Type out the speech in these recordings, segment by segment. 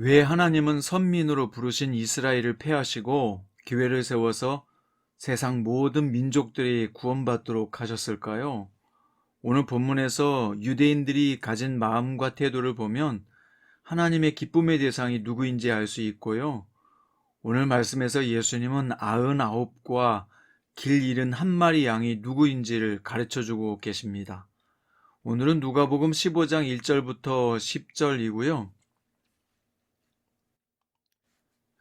왜 하나님은 선민으로 부르신 이스라엘을 폐하시고 교회를 세워서 세상 모든 민족들이 구원받도록 하셨을까요? 오늘 본문에서 유대인들이 가진 마음과 태도를 보면 하나님의 기쁨의 대상이 누구인지 알 수 있고요. 오늘 말씀에서 예수님은 99과 길 잃은 한 마리 양이 누구인지를 가르쳐주고 계십니다. 오늘은 누가복음 15장 1절부터 10절이고요.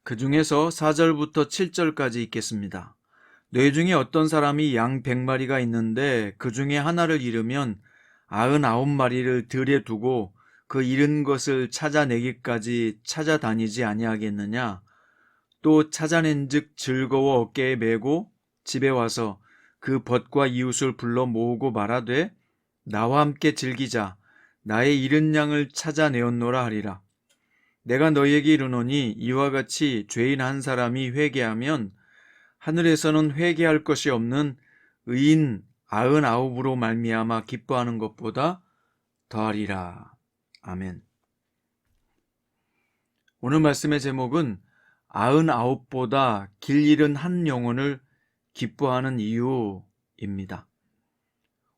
그 중에서 4절부터 7절까지 읽겠습니다. 뇌 중에 어떤 사람이 양 100마리가 있는데 그 중에 하나를 잃으면 99마리를 들에 두고 그 잃은 것을 찾아내기까지 찾아다니지 아니하겠느냐? 또 찾아낸즉 즐거워 어깨에 메고 집에 와서 그 벗과 이웃을 불러 모으고 말하되 나와 함께 즐기자. 나의 잃은 양을 찾아내었노라 하리라. 내가 너희에게 이르노니 이와 같이 죄인 한 사람이 회개하면 하늘에서는 회개할 것이 없는 의인 99으로 말미암아 기뻐하는 것보다 더하리라. 아멘. 오늘 말씀의 제목은 99보다 길 잃은 한 영혼을 기뻐하는 이유입니다.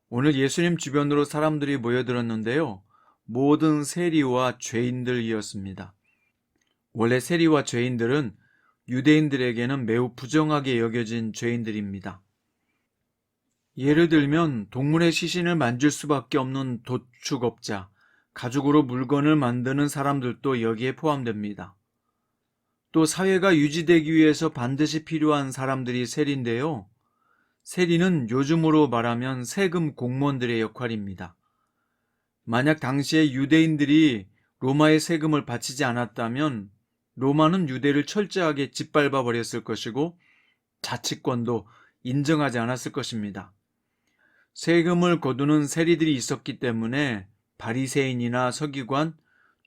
오늘 예수님 주변으로 사람들이 모여들었는데요. 모든 세리와 죄인들이었습니다. 원래 세리와 죄인들은 유대인들에게는 매우 부정하게 여겨진 죄인들입니다. 예를 들면 동물의 시신을 만질 수밖에 없는 도축업자, 가죽으로 물건을 만드는 사람들도 여기에 포함됩니다. 또 사회가 유지되기 위해서 반드시 필요한 사람들이 세리인데요. 세리는 요즘으로 말하면 세금 공무원들의 역할입니다. 만약 당시에 유대인들이 로마의 세금을 바치지 않았다면 로마는 유대를 철저하게 짓밟아 버렸을 것이고 자치권도 인정하지 않았을 것입니다. 세금을 거두는 세리들이 있었기 때문에 바리새인이나 서기관,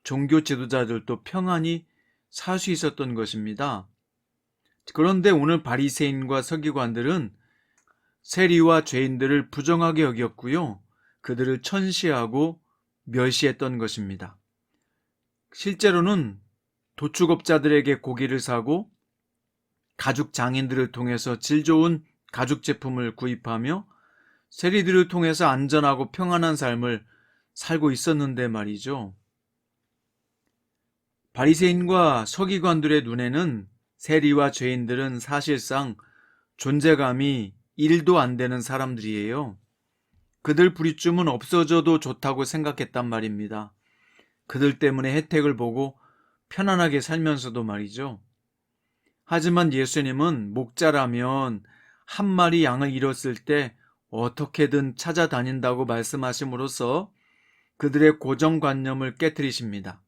종교 지도자들도 평안히 살 수 있었던 것입니다. 그런데 오늘 바리새인과 서기관들은 세리와 죄인들을 부정하게 여겼고요. 그들을 천시하고 멸시했던 것입니다. 실제로는 도축업자들에게 고기를 사고 가죽 장인들을 통해서 질 좋은 가죽 제품을 구입하며 세리들을 통해서 안전하고 평안한 삶을 살고 있었는데 말이죠. 바리새인과 서기관들의 눈에는 세리와 죄인들은 사실상 존재감이 1도 안 되는 사람들이에요. 그들 부리쯤은 없어져도 좋다고 생각했단 말입니다. 그들 때문에 혜택을 보고 편안하게 살면서도 말이죠. 하지만 예수님은 목자라면 한 마리 양을 잃었을 때 어떻게든 찾아다닌다고 말씀하심으로써 그들의 고정관념을 깨트리십니다.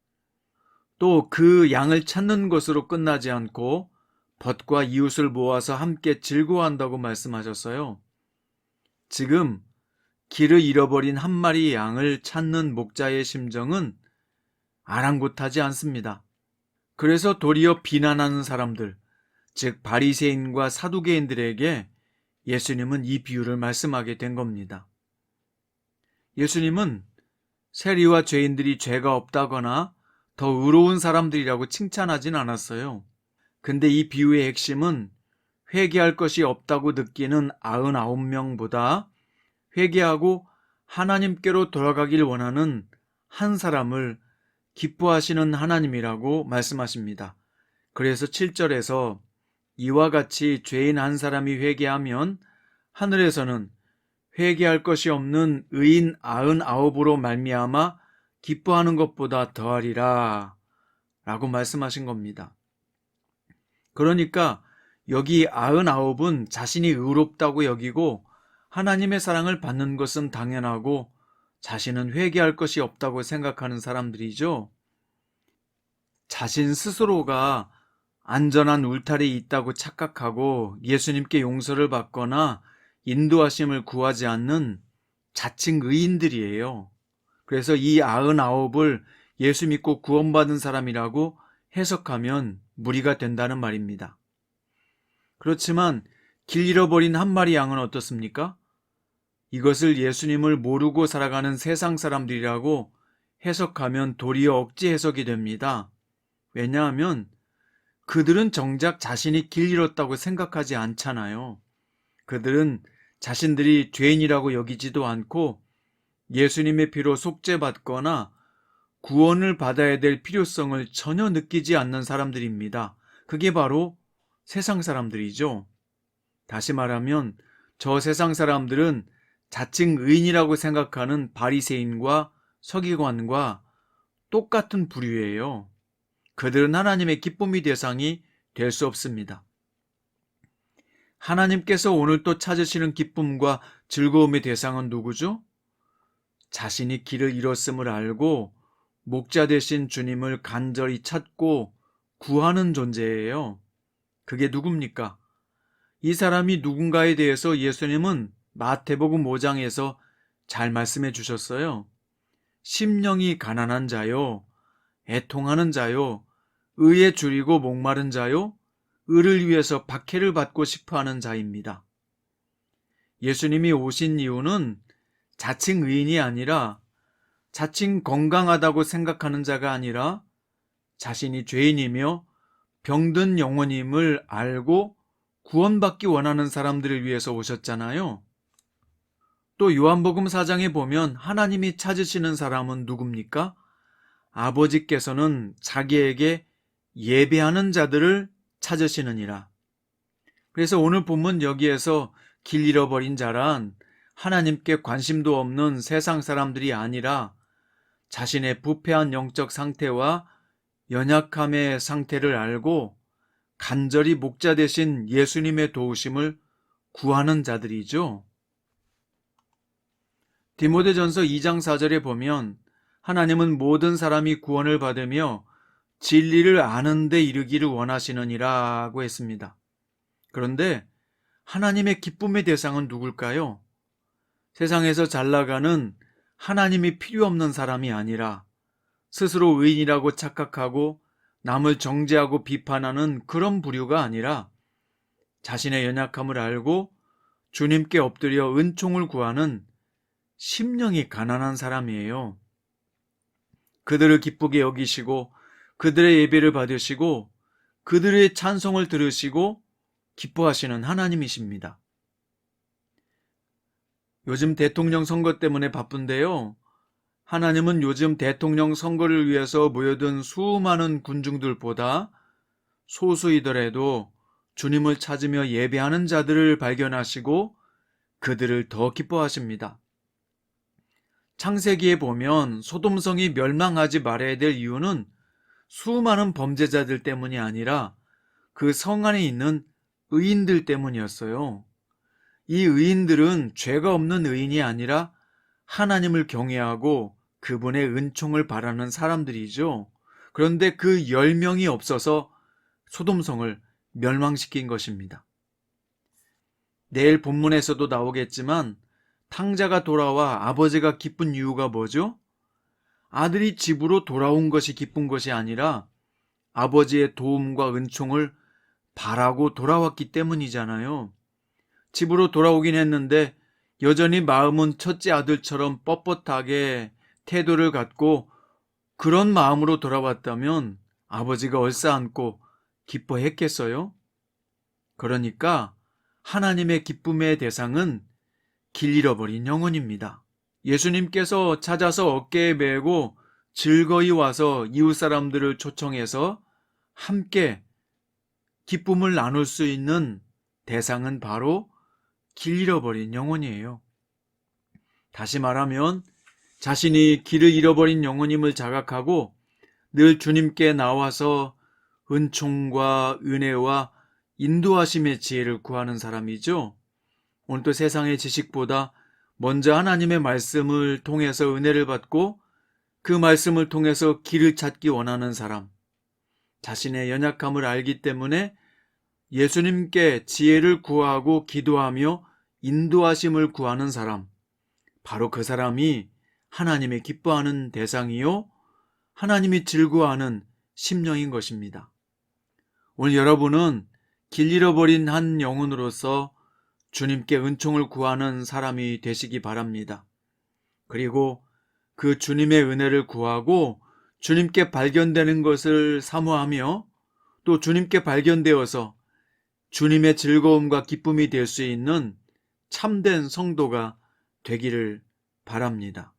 또 그 양을 찾는 것으로 끝나지 않고 벗과 이웃을 모아서 함께 즐거워한다고 말씀하셨어요. 지금 길을 잃어버린 한 마리 양을 찾는 목자의 심정은 아랑곳하지 않습니다. 그래서 도리어 비난하는 사람들, 즉 바리새인과 사두개인들에게 예수님은 이 비유를 말씀하게 된 겁니다. 예수님은 세리와 죄인들이 죄가 없다거나 더 의로운 사람들이라고 칭찬하진 않았어요. 근데 이 비유의 핵심은 회개할 것이 없다고 느끼는 99명보다 회개하고 하나님께로 돌아가길 원하는 한 사람을 기뻐하시는 하나님이라고 말씀하십니다. 그래서 7절에서 이와 같이 죄인 한 사람이 회개하면 하늘에서는 회개할 것이 없는 의인 99으로 말미암아 기뻐하는 것보다 더하리라 라고 말씀하신 겁니다. 그러니까 여기 99은 자신이 의롭다고 여기고 하나님의 사랑을 받는 것은 당연하고 자신은 회개할 것이 없다고 생각하는 사람들이죠. 자신 스스로가 안전한 울타리에 있다고 착각하고 예수님께 용서를 받거나 인도하심을 구하지 않는 자칭 의인들이에요. 그래서 이 99을 예수 믿고 구원받은 사람이라고 해석하면 무리가 된다는 말입니다. 그렇지만 길 잃어버린 한 마리 양은 어떻습니까? 이것을 예수님을 모르고 살아가는 세상 사람들이라고 해석하면 도리어 억지 해석이 됩니다. 왜냐하면 그들은 정작 자신이 길 잃었다고 생각하지 않잖아요. 그들은 자신들이 죄인이라고 여기지도 않고 예수님의 피로 속죄받거나 구원을 받아야 될 필요성을 전혀 느끼지 않는 사람들입니다. 그게 바로 세상 사람들이죠. 다시 말하면 저 세상 사람들은 자칭 의인이라고 생각하는 바리새인과 서기관과 똑같은 부류예요. 그들은 하나님의 기쁨의 대상이 될 수 없습니다. 하나님께서 오늘 또 찾으시는 기쁨과 즐거움의 대상은 누구죠? 자신이 길을 잃었음을 알고 목자 되신 주님을 간절히 찾고 구하는 존재예요. 그게 누굽니까? 이 사람이 누군가에 대해서 예수님은 마태복음 5장에서 잘 말씀해 주셨어요. 심령이 가난한 자요, 애통하는 자요, 의에 줄이고 목마른 자요, 의를 위해서 박해를 받고 싶어하는 자입니다. 예수님이 오신 이유는 자칭 의인이 아니라 자칭 건강하다고 생각하는 자가 아니라 자신이 죄인이며 병든 영혼임을 알고 구원받기 원하는 사람들을 위해서 오셨잖아요. 또 요한복음 4장에 보면 하나님이 찾으시는 사람은 누굽니까? 아버지께서는 자기에게 예배하는 자들을 찾으시느니라. 그래서 오늘 본문 여기에서 길 잃어버린 자란 하나님께 관심도 없는 세상 사람들이 아니라 자신의 부패한 영적 상태와 연약함의 상태를 알고 간절히 목자 되신 예수님의 도우심을 구하는 자들이죠. 디모데전서 2장 4절에 보면 하나님은 모든 사람이 구원을 받으며 진리를 아는 데 이르기를 원하시느니라고 했습니다. 그런데 하나님의 기쁨의 대상은 누굴까요? 세상에서 잘 나가는 하나님이 필요 없는 사람이 아니라 스스로 의인이라고 착각하고 남을 정죄하고 비판하는 그런 부류가 아니라 자신의 연약함을 알고 주님께 엎드려 은총을 구하는 심령이 가난한 사람이에요. 그들을 기쁘게 여기시고 그들의 예배를 받으시고 그들의 찬송을 들으시고 기뻐하시는 하나님이십니다. 요즘 대통령 선거 때문에 바쁜데요. 하나님은 요즘 대통령 선거를 위해서 모여든 수많은 군중들보다 소수이더라도 주님을 찾으며 예배하는 자들을 발견하시고 그들을 더 기뻐하십니다. 창세기에 보면 소돔성이 멸망하지 말아야 될 이유는 수많은 범죄자들 때문이 아니라 그 성 안에 있는 의인들 때문이었어요. 이 의인들은 죄가 없는 의인이 아니라 하나님을 경외하고 그분의 은총을 바라는 사람들이죠. 그런데 그 10명이 없어서 소돔성을 멸망시킨 것입니다. 내일 본문에서도 나오겠지만 탕자가 돌아와 아버지가 기쁜 이유가 뭐죠? 아들이 집으로 돌아온 것이 기쁜 것이 아니라 아버지의 도움과 은총을 바라고 돌아왔기 때문이잖아요. 집으로 돌아오긴 했는데 여전히 마음은 첫째 아들처럼 뻣뻣하게 태도를 갖고 그런 마음으로 돌아왔다면 아버지가 얼싸안고 기뻐했겠어요? 그러니까 하나님의 기쁨의 대상은 길 잃어버린 영혼입니다. 예수님께서 찾아서 어깨에 메고 즐거이 와서 이웃 사람들을 초청해서 함께 기쁨을 나눌 수 있는 대상은 바로 길 잃어버린 영혼이에요. 다시 말하면 자신이 길을 잃어버린 영혼임을 자각하고 늘 주님께 나와서 은총과 은혜와 인도하심의 지혜를 구하는 사람이죠. 오늘도 세상의 지식보다 먼저 하나님의 말씀을 통해서 은혜를 받고 그 말씀을 통해서 길을 찾기 원하는 사람, 자신의 연약함을 알기 때문에 예수님께 지혜를 구하고 기도하며 인도하심을 구하는 사람, 바로 그 사람이 하나님의 기뻐하는 대상이요 하나님이 즐거워하는 심령인 것입니다. 오늘 여러분은 길 잃어버린 한 영혼으로서 주님께 은총을 구하는 사람이 되시기 바랍니다. 그리고 그 주님의 은혜를 구하고 주님께 발견되는 것을 사모하며 또 주님께 발견되어서 주님의 즐거움과 기쁨이 될 수 있는 참된 성도가 되기를 바랍니다.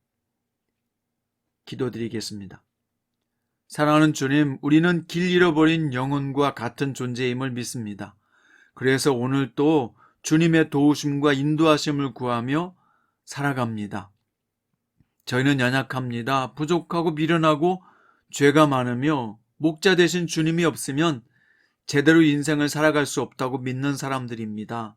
기도드리겠습니다. 사랑하는 주님, 우리는 길 잃어버린 영혼과 같은 존재임을 믿습니다. 그래서 오늘 또 주님의 도우심과 인도하심을 구하며 살아갑니다. 저희는 연약합니다. 부족하고 미련하고 죄가 많으며 목자 되신 주님이 없으면 제대로 인생을 살아갈 수 없다고 믿는 사람들입니다.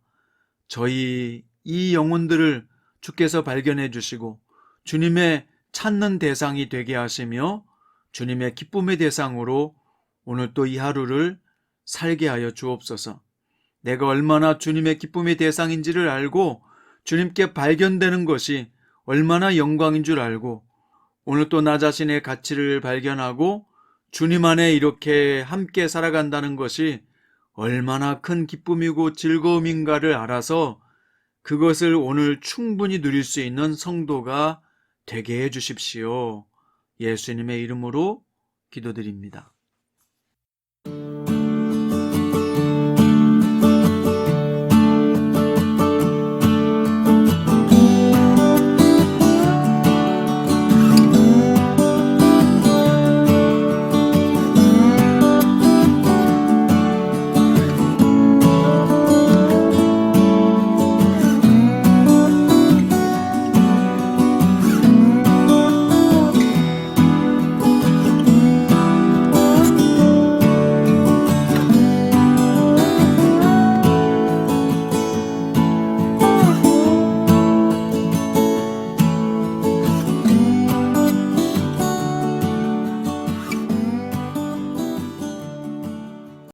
저희 이 영혼들을 주께서 발견해 주시고 주님의 찾는 대상이 되게 하시며 주님의 기쁨의 대상으로 오늘 또 이 하루를 살게 하여 주옵소서. 내가 얼마나 주님의 기쁨의 대상인지를 알고 주님께 발견되는 것이 얼마나 영광인 줄 알고 오늘 또 나 자신의 가치를 발견하고 주님 안에 이렇게 함께 살아간다는 것이 얼마나 큰 기쁨이고 즐거움인가를 알아서 그것을 오늘 충분히 누릴 수 있는 성도가 되게 해 주십시오. 예수님의 이름으로 기도드립니다.